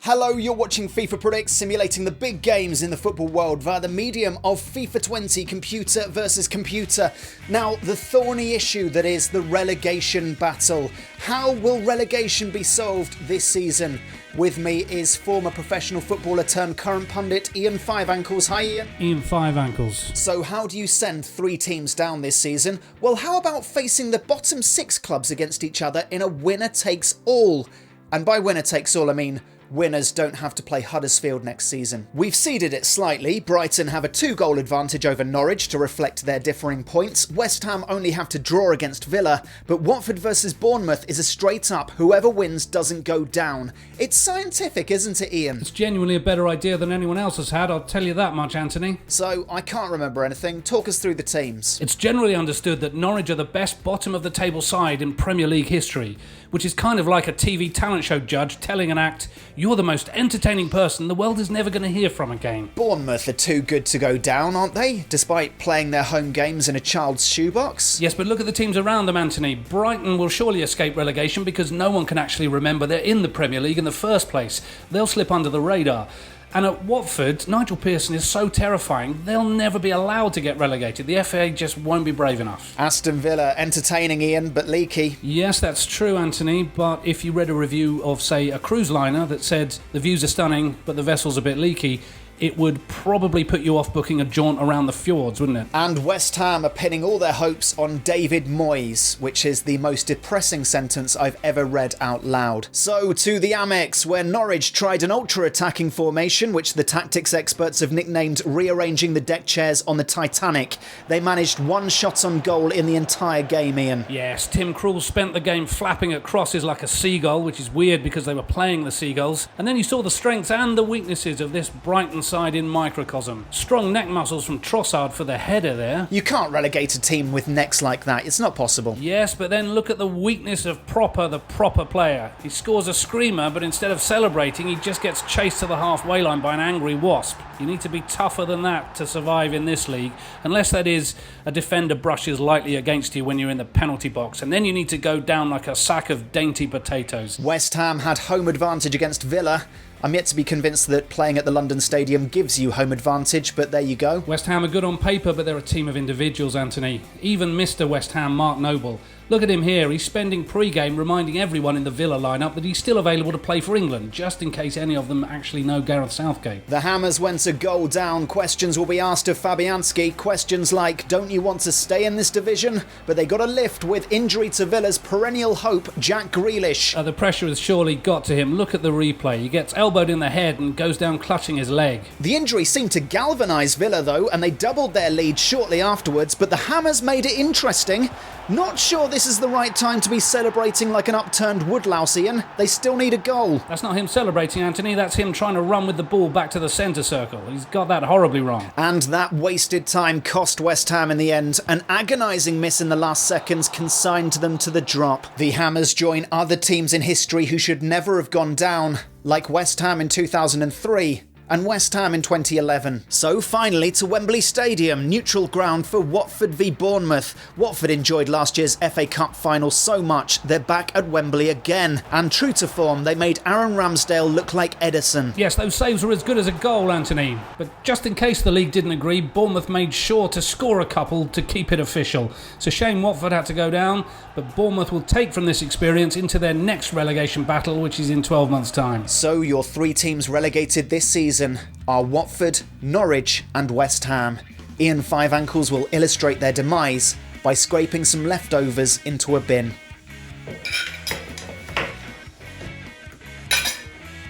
Hello, you're watching FIFA Predicts, simulating the big games in the football world via the medium of FIFA 20 computer versus computer. Now, the thorny issue that is the relegation battle. How will relegation be solved this season? With me is former professional footballer turned current pundit Ian Fiveankles. Hi Ian. Ian Fiveankles. So how do you send 3 teams down this season? Well, how about facing the bottom 6 clubs against each other in a winner takes all? And by winner takes all, I mean winners don't have to play Huddersfield next season. We've seeded it slightly. Brighton have a 2-goal advantage over Norwich to reflect their differing points. West Ham only have to draw against Villa, but Watford versus Bournemouth is a straight up whoever wins doesn't go down. It's scientific, isn't it, Ian? It's genuinely a better idea than anyone else has had, I'll tell you that much, Anthony. So, I can't remember anything. Talk us through the teams. It's generally understood that Norwich are the best bottom of the table side in Premier League history, which is kind of like a TV talent show judge telling an act, "You're the most entertaining person the world is never going to hear from again." Bournemouth are too good to go down, aren't they? Despite playing their home games in a child's shoebox? Yes, but look at the teams around them, Anthony. Brighton will surely escape relegation because no one can actually remember they're in the Premier League in the first place. They'll slip under the radar. And at Watford, Nigel Pearson is so terrifying, they'll never be allowed to get relegated. The FA just won't be brave enough. Aston Villa, entertaining, Ian, but leaky. Yes, that's true, Anthony, but if you read a review of, say, a cruise liner that said the views are stunning, but the vessel's a bit leaky, it would probably put you off booking a jaunt around the fjords, wouldn't it? And West Ham are pinning all their hopes on David Moyes, which is the most depressing sentence I've ever read out loud. So to the Amex, where Norwich tried an ultra-attacking formation, which the tactics experts have nicknamed rearranging the deck chairs on the Titanic. They managed 1 shot on goal in the entire game, Ian. Yes, Tim Krul spent the game flapping at crosses like a seagull, which is weird because they were playing the Seagulls. And then you saw the strengths and the weaknesses of this Brighton side in microcosm. Strong neck muscles from Trossard for the header there. You can't relegate a team with necks like that. It's not possible. Yes, but then look at the weakness of the proper player. He scores a screamer, but instead of celebrating, he just gets chased to the halfway line by an angry wasp. You need to be tougher than that to survive in this league, unless that is a defender brushes lightly against you when you're in the penalty box, and then you need to go down like a sack of dainty potatoes. West Ham had home advantage against Villa. I'm yet to be convinced that playing at the London Stadium gives you home advantage, but there you go. West Ham are good on paper, but they're a team of individuals, Anthony. Even Mr. West Ham, Mark Noble. Look at him here. He's spending pre-game reminding everyone in the Villa lineup that he's still available to play for England, just in case any of them actually know Gareth Southgate. The Hammers went a goal down. Questions will be asked of Fabianski. Questions like, don't you want to stay in this division? But they got a lift with injury to Villa's perennial hope, Jack Grealish. The pressure has surely got to him. Look at the replay. He gets elbowed in the head and goes down clutching his leg. The injury seemed to galvanise Villa though, and they doubled their lead shortly afterwards, but the Hammers made it interesting. Not sure this is the right time to be celebrating like an upturned woodlouse, Ian. They still need a goal. That's not him celebrating, Anthony. That's him trying to run with the ball back to the centre circle. He's got that horribly wrong. And that wasted time cost West Ham in the end. An agonising miss in the last seconds consigned them to the drop. The Hammers join other teams in history who should never have gone down, like West Ham in 2003. And West Ham in 2011. So finally to Wembley Stadium, neutral ground for Watford v Bournemouth. Watford enjoyed last year's FA Cup final so much, they're back at Wembley again. And true to form, they made Aaron Ramsdale look like Edison. Yes, those saves were as good as a goal, Anthony. But just in case the league didn't agree, Bournemouth made sure to score a couple to keep it official. It's a shame Watford had to go down, but Bournemouth will take from this experience into their next relegation battle, which is in 12 months' time. So your 3 teams relegated this season are Watford, Norwich and West Ham. Ian Fiveankles will illustrate their demise by scraping some leftovers into a bin.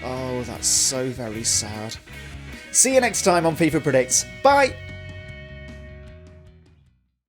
Oh, that's so very sad. See you next time on FIFA Predicts. Bye!